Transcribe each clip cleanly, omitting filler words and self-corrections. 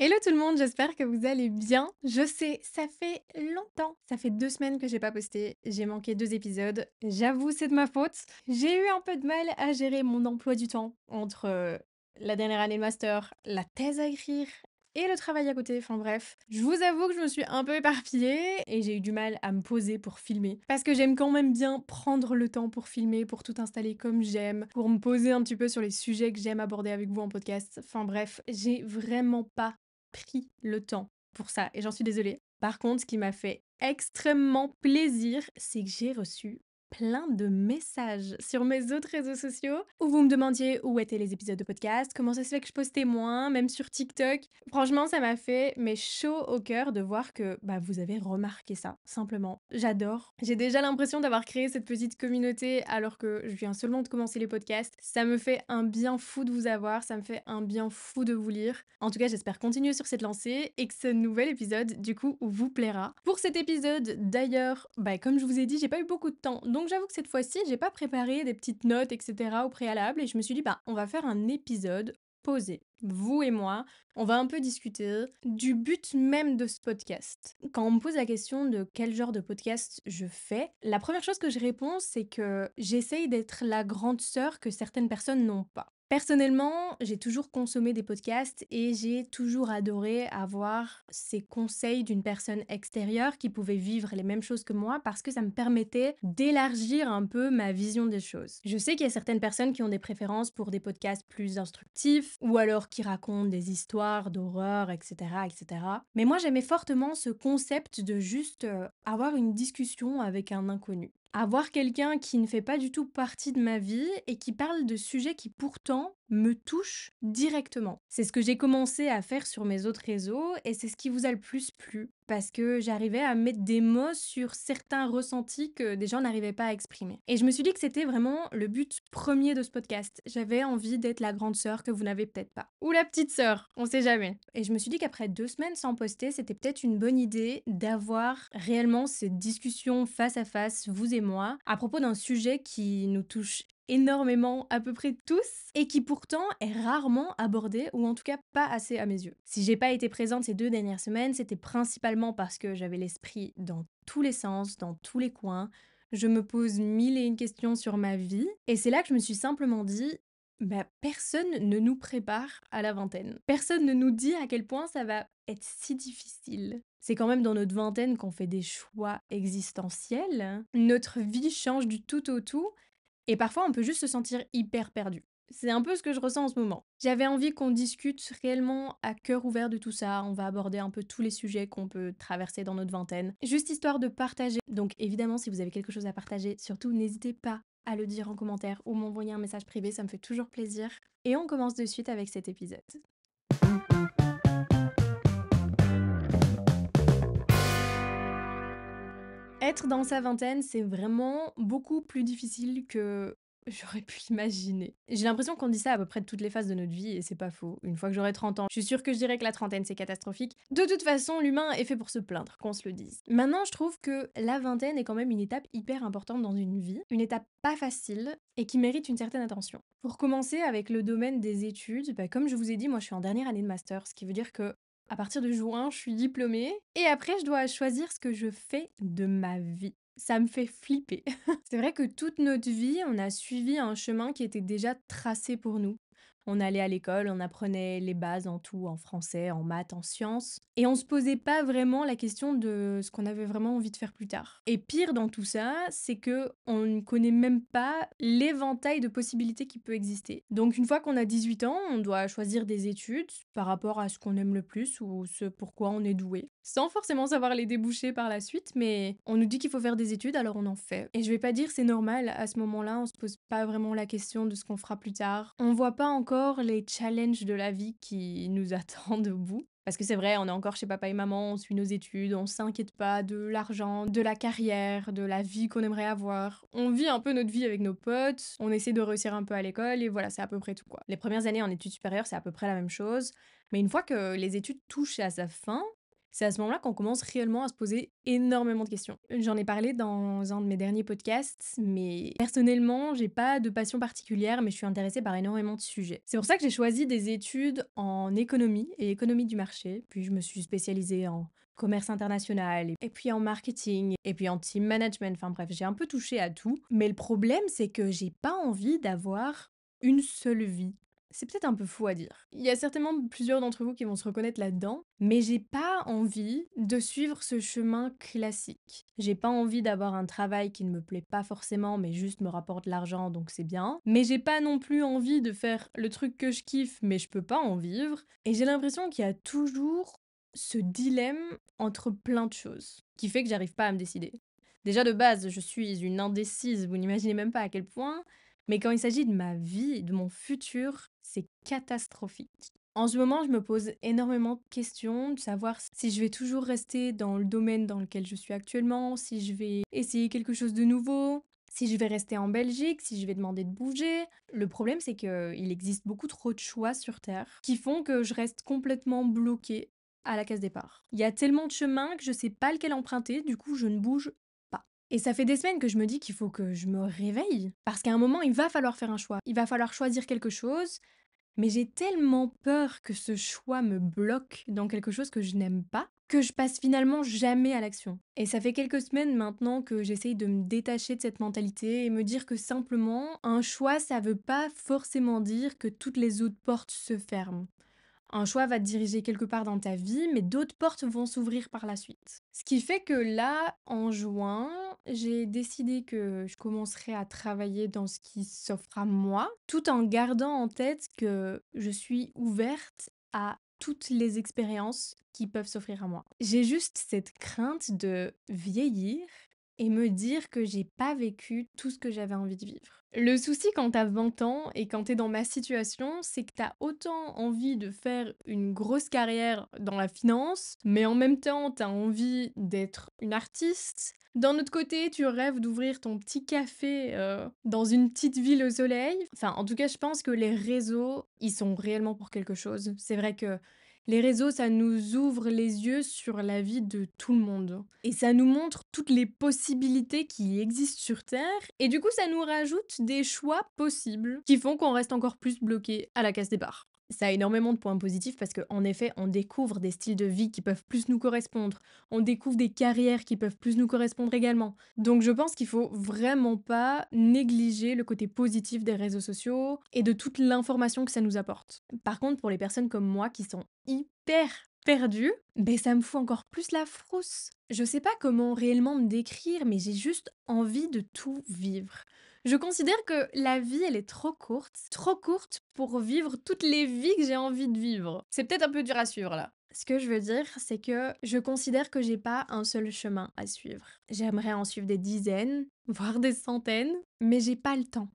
Hello tout le monde, j'espère que vous allez bien. Je sais, ça fait longtemps, ça fait 2 semaines que j'ai pas posté, j'ai manqué 2 épisodes. J'avoue, c'est de ma faute. J'ai eu un peu de mal à gérer mon emploi du temps entre, la dernière année de master, la thèse à écrire et le travail à côté, enfin bref. Je vous avoue que je me suis un peu éparpillée et j'ai eu du mal à me poser pour filmer. Parce que j'aime quand même bien prendre le temps pour filmer, pour tout installer comme j'aime, pour me poser un petit peu sur les sujets que j'aime aborder avec vous en podcast. Enfin bref, j'ai vraiment pas pris le temps pour ça et j'en suis désolée. Par contre, ce qui m'a fait extrêmement plaisir, c'est que j'ai reçu plein de messages sur mes autres réseaux sociaux où vous me demandiez où étaient les épisodes de podcast, comment ça se fait que je postais moins, même sur TikTok. Franchement, ça m'a fait chaud au cœur de voir que vous avez remarqué ça, simplement. J'adore. J'ai déjà l'impression d'avoir créé cette petite communauté alors que je viens seulement de commencer les podcasts. Ça me fait un bien fou de vous avoir, ça me fait un bien fou de vous lire. En tout cas, j'espère continuer sur cette lancée et que ce nouvel épisode, du coup, vous plaira. Pour cet épisode, d'ailleurs, comme je vous ai dit, j'ai pas eu beaucoup de temps. Donc j'avoue que cette fois-ci, j'ai pas préparé des petites notes, etc. au préalable et je me suis dit, on va faire un épisode posé. Vous et moi, on va un peu discuter du but même de ce podcast. Quand on me pose la question de quel genre de podcast je fais, la première chose que je réponds, c'est que j'essaye d'être la grande sœur que certaines personnes n'ont pas. Personnellement, j'ai toujours consommé des podcasts et j'ai toujours adoré avoir ces conseils d'une personne extérieure qui pouvait vivre les mêmes choses que moi parce que ça me permettait d'élargir un peu ma vision des choses. Je sais qu'il y a certaines personnes qui ont des préférences pour des podcasts plus instructifs ou alors qui racontent des histoires d'horreur, etc., etc. Mais moi, j'aimais fortement ce concept de juste avoir une discussion avec un inconnu. Avoir quelqu'un qui ne fait pas du tout partie de ma vie et qui parle de sujets qui pourtant me touchent directement. C'est ce que j'ai commencé à faire sur mes autres réseaux et c'est ce qui vous a le plus plu parce que j'arrivais à mettre des mots sur certains ressentis que des gens n'arrivaient pas à exprimer. Et je me suis dit que c'était vraiment le but premier de ce podcast. J'avais envie d'être la grande sœur que vous n'avez peut-être pas. Ou la petite sœur, on sait jamais. Et je me suis dit qu'après 2 semaines sans poster, c'était peut-être une bonne idée d'avoir réellement cette discussion face à face, vous et moi, à propos d'un sujet qui nous touche énormément à peu près tous et qui pourtant est rarement abordé ou en tout cas pas assez à mes yeux. Si j'ai pas été présente ces 2 dernières semaines, c'était principalement parce que j'avais l'esprit dans tous les sens, dans tous les coins. Je me pose mille et une questions sur ma vie et c'est là que je me suis simplement dit personne ne nous prépare à la vingtaine. Personne ne nous dit à quel point ça va être si difficile. C'est quand même dans notre vingtaine qu'on fait des choix existentiels. Notre vie change du tout au tout et parfois, on peut juste se sentir hyper perdu. C'est un peu ce que je ressens en ce moment. J'avais envie qu'on discute réellement à cœur ouvert de tout ça. On va aborder un peu tous les sujets qu'on peut traverser dans notre vingtaine. Juste histoire de partager. Donc évidemment, si vous avez quelque chose à partager, surtout n'hésitez pas à le dire en commentaire ou m'envoyer un message privé, ça me fait toujours plaisir. Et on commence de suite avec cet épisode. Être dans sa vingtaine, c'est vraiment beaucoup plus difficile que j'aurais pu imaginer. J'ai l'impression qu'on dit ça à peu près de toutes les phases de notre vie et c'est pas faux. Une fois que j'aurai 30 ans, je suis sûre que je dirais que la trentaine c'est catastrophique. De toute façon, l'humain est fait pour se plaindre, qu'on se le dise. Maintenant, je trouve que la vingtaine est quand même une étape hyper importante dans une vie, une étape pas facile et qui mérite une certaine attention. Pour commencer avec le domaine des études, comme je vous ai dit, moi je suis en dernière année de master, ce qui veut dire que à partir de juin, je suis diplômée et après, je dois choisir ce que je fais de ma vie. Ça me fait flipper. C'est vrai que toute notre vie, on a suivi un chemin qui était déjà tracé pour nous. On allait à l'école, on apprenait les bases en tout, en français, en maths, en sciences, et on se posait pas vraiment la question de ce qu'on avait vraiment envie de faire plus tard. Et pire dans tout ça, c'est que on ne connaît même pas l'éventail de possibilités qui peut exister. Donc une fois qu'on a 18 ans, on doit choisir des études par rapport à ce qu'on aime le plus ou ce pourquoi on est doué. Sans forcément savoir les débouchés par la suite, mais on nous dit qu'il faut faire des études, alors on en fait. Et je vais pas dire c'est normal, à ce moment-là, on se pose pas vraiment la question de ce qu'on fera plus tard. On voit pas encore les challenges de la vie qui nous attendent au bout. Parce que c'est vrai, on est encore chez papa et maman, on suit nos études, on s'inquiète pas de l'argent, de la carrière, de la vie qu'on aimerait avoir. On vit un peu notre vie avec nos potes, on essaie de réussir un peu à l'école et voilà, c'est à peu près tout quoi. Les premières années en études supérieures, c'est à peu près la même chose. Mais une fois que les études touchent à sa fin, C'est à ce moment-là qu'on commence réellement à se poser énormément de questions. J'en ai parlé dans un de mes derniers podcasts, mais personnellement, j'ai pas de passion particulière, mais je suis intéressée par énormément de sujets. C'est pour ça que j'ai choisi des études en économie et économie du marché, puis je me suis spécialisée en commerce international, et puis en marketing, et puis en team management, enfin bref, j'ai un peu touché à tout. Mais le problème, c'est que j'ai pas envie d'avoir une seule vie. C'est peut-être un peu fou à dire. Il y a certainement plusieurs d'entre vous qui vont se reconnaître là-dedans, mais j'ai pas envie de suivre ce chemin classique. J'ai pas envie d'avoir un travail qui ne me plaît pas forcément, mais juste me rapporte de l'argent, donc c'est bien. Mais j'ai pas non plus envie de faire le truc que je kiffe, mais je peux pas en vivre. Et j'ai l'impression qu'il y a toujours ce dilemme entre plein de choses, qui fait que j'arrive pas à me décider. Déjà de base, je suis une indécise, vous n'imaginez même pas à quel point, mais quand il s'agit de ma vie, de mon futur, c'est catastrophique. En ce moment, je me pose énormément de questions, de savoir si je vais toujours rester dans le domaine dans lequel je suis actuellement, si je vais essayer quelque chose de nouveau, si je vais rester en Belgique, si je vais demander de bouger. Le problème, c'est qu'il existe beaucoup trop de choix sur Terre qui font que je reste complètement bloquée à la case départ. Il y a tellement de chemins que je sais pas lequel emprunter, du coup, je ne bouge pas. Et ça fait des semaines que je me dis qu'il faut que je me réveille. Parce qu'à un moment, il va falloir faire un choix. Il va falloir choisir quelque chose. Mais j'ai tellement peur que ce choix me bloque dans quelque chose que je n'aime pas, que je passe finalement jamais à l'action. Et ça fait quelques semaines maintenant que j'essaye de me détacher de cette mentalité et me dire que simplement, un choix, ça veut pas forcément dire que toutes les autres portes se ferment. Un choix va te diriger quelque part dans ta vie, mais d'autres portes vont s'ouvrir par la suite. Ce qui fait que là, en juin, j'ai décidé que je commencerai à travailler dans ce qui s'offre à moi, tout en gardant en tête que je suis ouverte à toutes les expériences qui peuvent s'offrir à moi. J'ai juste cette crainte de vieillir et me dire que j'ai pas vécu tout ce que j'avais envie de vivre. Le souci quand t'as 20 ans et quand t'es dans ma situation, c'est que t'as autant envie de faire une grosse carrière dans la finance, mais en même temps t'as envie d'être une artiste. D'un autre côté, tu rêves d'ouvrir ton petit café dans une petite ville au soleil. Enfin, en tout cas, je pense que les réseaux, ils sont réellement pour quelque chose. C'est vrai que les réseaux, ça nous ouvre les yeux sur la vie de tout le monde. Et ça nous montre toutes les possibilités qui existent sur Terre. Et du coup, ça nous rajoute des choix possibles qui font qu'on reste encore plus bloqué à la case départ. Ça a énormément de points positifs parce qu'en effet, on découvre des styles de vie qui peuvent plus nous correspondre. On découvre des carrières qui peuvent plus nous correspondre également. Donc je pense qu'il faut vraiment pas négliger le côté positif des réseaux sociaux et de toute l'information que ça nous apporte. Par contre, pour les personnes comme moi qui sont hyper perdues, ben ça me fout encore plus la frousse. Je sais pas comment réellement me décrire, mais j'ai juste envie de tout vivre. Je considère que la vie, elle est trop courte pour vivre toutes les vies que j'ai envie de vivre. C'est peut-être un peu dur à suivre là. Ce que je veux dire, c'est que je considère que j'ai pas un seul chemin à suivre. J'aimerais en suivre des dizaines, voire des centaines, mais j'ai pas le temps.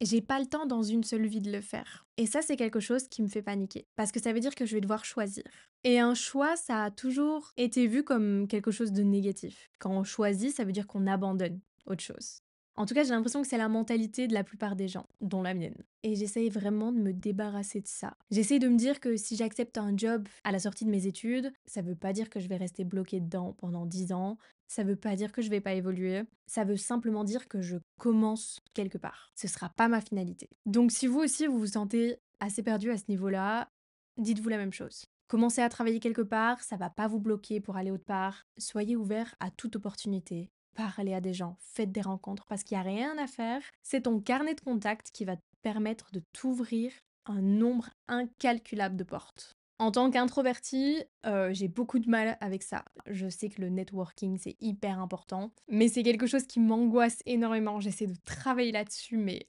J'ai pas le temps dans une seule vie de le faire. Et ça, c'est quelque chose qui me fait paniquer. Parce que ça veut dire que je vais devoir choisir. Et un choix, ça a toujours été vu comme quelque chose de négatif. Quand on choisit, ça veut dire qu'on abandonne autre chose. En tout cas, j'ai l'impression que c'est la mentalité de la plupart des gens, dont la mienne. Et j'essaye vraiment de me débarrasser de ça. J'essaye de me dire que si j'accepte un job à la sortie de mes études, ça veut pas dire que je vais rester bloquée dedans pendant 10 ans. Ça veut pas dire que je vais pas évoluer. Ça veut simplement dire que je commence quelque part. Ce sera pas ma finalité. Donc si vous aussi vous vous sentez assez perdu à ce niveau-là, dites-vous la même chose. Commencez à travailler quelque part, ça va pas vous bloquer pour aller autre part. Soyez ouvert à toute opportunité. Parlez à des gens, faites des rencontres parce qu'il n'y a rien à faire. C'est ton carnet de contacts qui va te permettre de t'ouvrir un nombre incalculable de portes. En tant qu'introvertie, j'ai beaucoup de mal avec ça. Je sais que le networking, c'est hyper important, mais c'est quelque chose qui m'angoisse énormément. J'essaie de travailler là-dessus, mais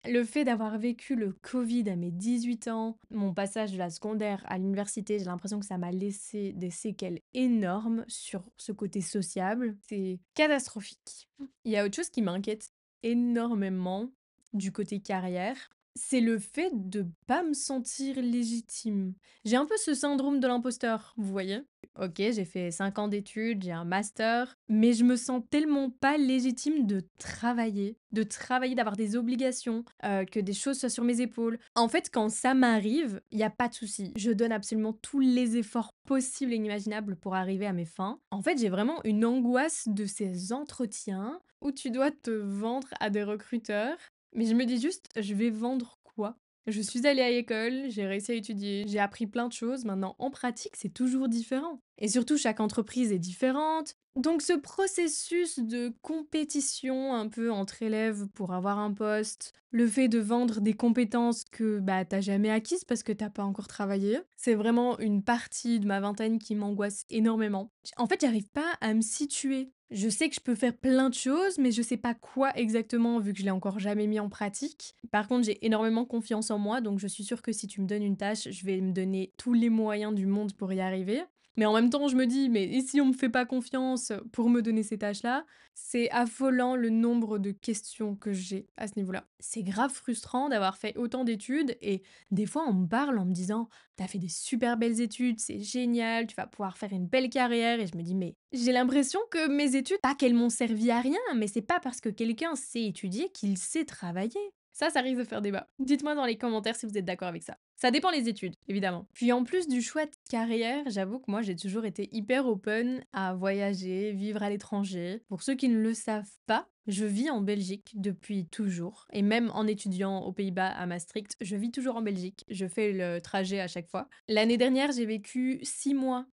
le fait d'avoir vécu le Covid à mes 18 ans, mon passage de la secondaire à l'université, j'ai l'impression que ça m'a laissé des séquelles énormes sur ce côté sociable. C'est catastrophique. Il y a autre chose qui m'inquiète énormément du côté carrière, c'est le fait de pas me sentir légitime. J'ai un peu ce syndrome de l'imposteur, vous voyez? OK, j'ai fait 5 ans d'études, j'ai un master, mais je me sens tellement pas légitime de travailler, d'avoir des obligations, que des choses soient sur mes épaules. En fait, quand ça m'arrive, il y a pas de souci. Je donne absolument tous les efforts possibles et inimaginables pour arriver à mes fins. En fait, j'ai vraiment une angoisse de ces entretiens où tu dois te vendre à des recruteurs, mais je me dis juste: «Je vais vendre quoi?» Je suis allée à l'école, j'ai réussi à étudier, j'ai appris plein de choses. Maintenant, en pratique, c'est toujours différent. Et surtout, chaque entreprise est différente. Donc, ce processus de compétition un peu entre élèves pour avoir un poste, le fait de vendre des compétences que bah, t'as jamais acquises parce que t'as pas encore travaillé, c'est vraiment une partie de ma vingtaine qui m'angoisse énormément. En fait, j'arrive pas à me situer. Je sais que je peux faire plein de choses, mais je sais pas quoi exactement vu que je l'ai encore jamais mis en pratique. Par contre, j'ai énormément confiance en moi, donc je suis sûre que si tu me donnes une tâche, je vais me donner tous les moyens du monde pour y arriver. Mais en même temps, je me dis, mais et si on me fait pas confiance pour me donner ces tâches-là? C'est affolant le nombre de questions que j'ai à ce niveau-là. C'est grave frustrant d'avoir fait autant d'études et des fois on me parle en me disant: «Tu fait des super belles études, c'est génial, tu vas pouvoir faire une belle carrière» et je me dis: «Mais j'ai l'impression que mes études, pas qu'elles m'ont servi à rien, mais c'est pas parce que quelqu'un sait étudier qu'il sait travailler». Ça risque de faire débat. Dites-moi dans les commentaires si vous êtes d'accord avec ça. Ça dépend les études, évidemment. Puis en plus du choix de carrière, j'avoue que moi j'ai toujours été hyper open à voyager, vivre à l'étranger. Pour ceux qui ne le savent pas, je vis en Belgique depuis toujours. Et même en étudiant aux Pays-Bas à Maastricht, je vis toujours en Belgique. Je fais le trajet à chaque fois. L'année dernière, j'ai vécu 6 mois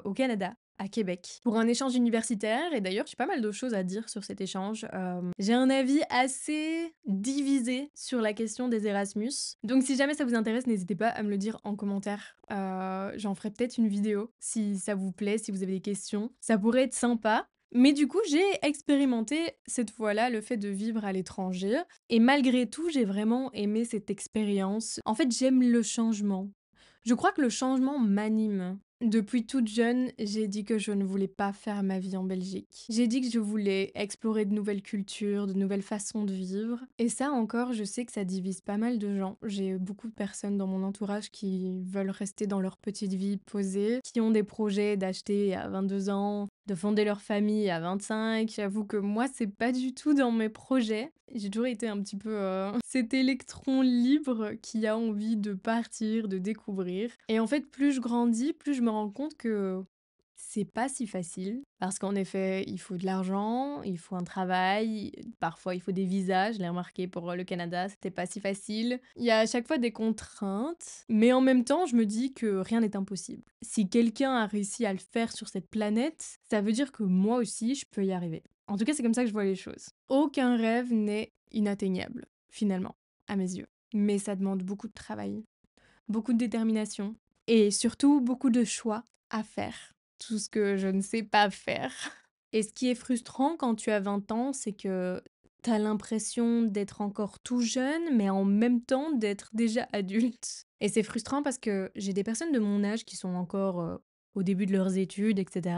au Canada, à Québec, pour un échange universitaire. Et d'ailleurs, j'ai pas mal de choses à dire sur cet échange. J'ai un avis assez divisé sur la question des Erasmus. Donc si jamais ça vous intéresse, n'hésitez pas à me le dire en commentaire. J'en ferai peut-être une vidéo si ça vous plaît, si vous avez des questions. Ça pourrait être sympa. Mais du coup, j'ai expérimenté cette fois-là le fait de vivre à l'étranger. Et malgré tout, j'ai vraiment aimé cette expérience. En fait, j'aime le changement. Je crois que le changement m'anime. Depuis toute jeune, j'ai dit que je ne voulais pas faire ma vie en Belgique. J'ai dit que je voulais explorer de nouvelles cultures, de nouvelles façons de vivre. Et ça encore, je sais que ça divise pas mal de gens. J'ai beaucoup de personnes dans mon entourage qui veulent rester dans leur petite vie posée, qui ont des projets d'acheter à 22 ans, de fonder leur famille à 25. J'avoue que moi, c'est pas du tout dans mes projets. J'ai toujours été un petit peu cet électron libre qui a envie de partir, de découvrir. Et en fait, plus je grandis, plus je me rends compte que c'est pas si facile. Parce qu'en effet, il faut de l'argent, il faut un travail, parfois il faut des visas. Je l'ai remarqué pour le Canada, c'était pas si facile. Il y a à chaque fois des contraintes, mais en même temps, je me dis que rien n'est impossible. Si quelqu'un a réussi à le faire sur cette planète, ça veut dire que moi aussi, je peux y arriver. En tout cas, c'est comme ça que je vois les choses. Aucun rêve n'est inatteignable, finalement, à mes yeux. Mais ça demande beaucoup de travail, beaucoup de détermination et surtout beaucoup de choix à faire. Tout ce que je ne sais pas faire. Et ce qui est frustrant quand tu as 20 ans, c'est que tu as l'impression d'être encore tout jeune, mais en même temps d'être déjà adulte. Et c'est frustrant parce que j'ai des personnes de mon âge qui sont encore au début de leurs études, etc.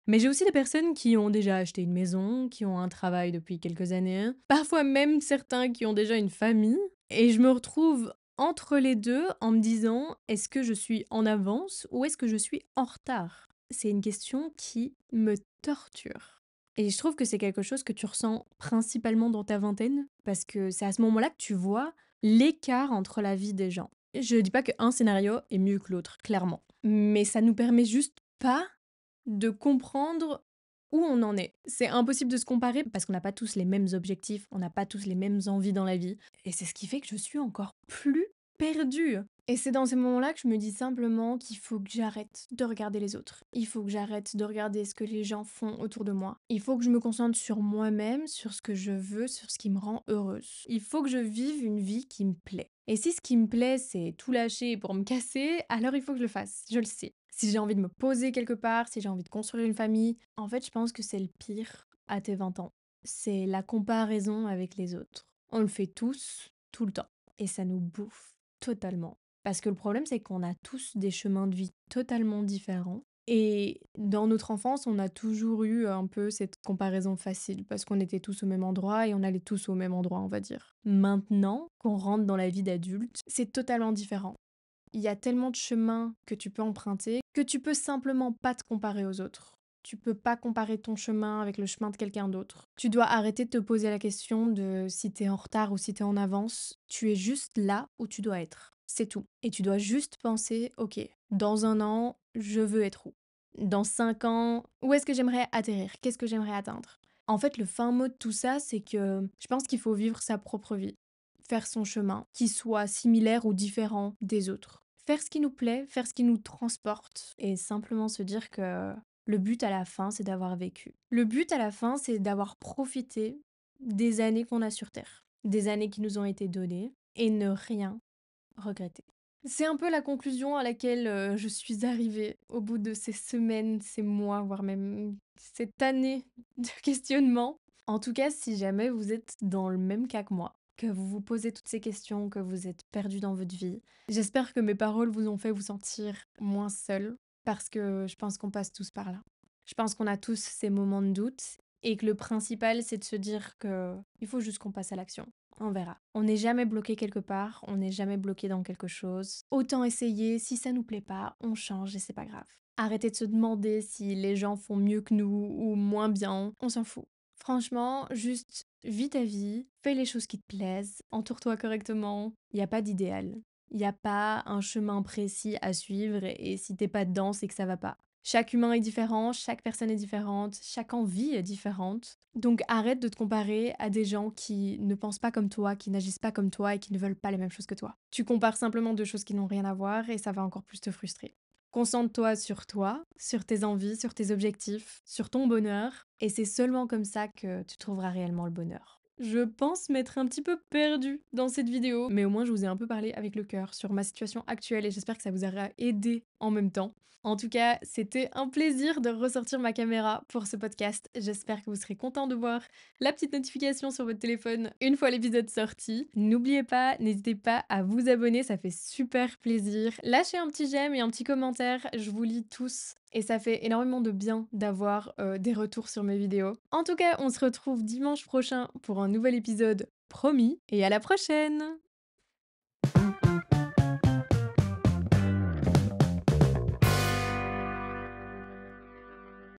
Mais j'ai aussi des personnes qui ont déjà acheté une maison, qui ont un travail depuis quelques années, parfois même certains qui ont déjà une famille. Et je me retrouve entre les deux en me disant, est-ce que je suis en avance ou est-ce que je suis en retard? C'est une question qui me torture. Et je trouve que c'est quelque chose que tu ressens principalement dans ta vingtaine, parce que c'est à ce moment-là que tu vois l'écart entre la vie des gens. Je dis pas qu'un scénario est mieux que l'autre, clairement. Mais ça nous permet juste pas de comprendre où on en est. C'est impossible de se comparer parce qu'on n'a pas tous les mêmes objectifs, on n'a pas tous les mêmes envies dans la vie. Et c'est ce qui fait que je suis encore plus perdue. Et c'est dans ces moments-là que je me dis simplement qu'il faut que j'arrête de regarder les autres. Il faut que j'arrête de regarder ce que les gens font autour de moi. Il faut que je me concentre sur moi-même, sur ce que je veux, sur ce qui me rend heureuse. Il faut que je vive une vie qui me plaît. Et si ce qui me plaît, c'est tout lâcher pour me casser, alors il faut que je le fasse. Je le sais. Si j'ai envie de me poser quelque part, si j'ai envie de construire une famille, en fait, je pense que c'est le pire à tes 20 ans. C'est la comparaison avec les autres. On le fait tous, tout le temps. Et ça nous bouffe totalement. Parce que le problème, c'est qu'on a tous des chemins de vie totalement différents. Et dans notre enfance, on a toujours eu un peu cette comparaison facile, parce qu'on était tous au même endroit et on allait tous au même endroit, on va dire. Maintenant qu'on rentre dans la vie d'adulte, c'est totalement différent. Il y a tellement de chemins que tu peux emprunter que tu peux simplement pas te comparer aux autres. Tu peux pas comparer ton chemin avec le chemin de quelqu'un d'autre. Tu dois arrêter de te poser la question de si t'es en retard ou si t'es en avance. Tu es juste là où tu dois être. C'est tout. Et tu dois juste penser, ok, dans un an, je veux être où? Dans 5 ans, où est-ce que j'aimerais atterrir? Qu'est-ce que j'aimerais atteindre? En fait, le fin mot de tout ça, c'est que je pense qu'il faut vivre sa propre vie, faire son chemin, qui soit similaire ou différent des autres. Faire ce qui nous plaît, faire ce qui nous transporte, et simplement se dire que le but à la fin, c'est d'avoir vécu. Le but à la fin, c'est d'avoir profité des années qu'on a sur Terre, des années qui nous ont été données, et ne rien regretter. C'est un peu la conclusion à laquelle je suis arrivée au bout de ces semaines, ces mois, voire même cette année de questionnement. En tout cas, si jamais vous êtes dans le même cas que moi, que vous vous posez toutes ces questions, que vous êtes perdu dans votre vie, j'espère que mes paroles vous ont fait vous sentir moins seul, parce que je pense qu'on passe tous par là. Je pense qu'on a tous ces moments de doute et que le principal, c'est de se dire que il faut juste qu'on passe à l'action. On verra. On n'est jamais bloqué quelque part, on n'est jamais bloqué dans quelque chose. Autant essayer, si ça nous plaît pas, on change et c'est pas grave. Arrêtez de se demander si les gens font mieux que nous ou moins bien, on s'en fout. Franchement, juste vis ta vie, fais les choses qui te plaisent, entoure-toi correctement. Il n'y a pas d'idéal. Il n'y a pas un chemin précis à suivre et si t'es pas dedans, c'est que ça va pas. Chaque humain est différent, chaque personne est différente, chaque envie est différente. Donc arrête de te comparer à des gens qui ne pensent pas comme toi, qui n'agissent pas comme toi et qui ne veulent pas les mêmes choses que toi. Tu compares simplement deux choses qui n'ont rien à voir et ça va encore plus te frustrer. Concentre-toi, sur tes envies, sur tes objectifs, sur ton bonheur, et c'est seulement comme ça que tu trouveras réellement le bonheur. Je pense m'être un petit peu perdue dans cette vidéo, mais au moins je vous ai un peu parlé avec le cœur sur ma situation actuelle et j'espère que ça vous aura aidé en même temps. En tout cas, c'était un plaisir de ressortir ma caméra pour ce podcast. J'espère que vous serez content de voir la petite notification sur votre téléphone une fois l'épisode sorti. N'oubliez pas, n'hésitez pas à vous abonner, ça fait super plaisir. Lâchez un petit j'aime et un petit commentaire, je vous lis tous. Et ça fait énormément de bien d'avoir des retours sur mes vidéos. En tout cas, on se retrouve dimanche prochain pour un nouvel épisode promis. Et à la prochaine!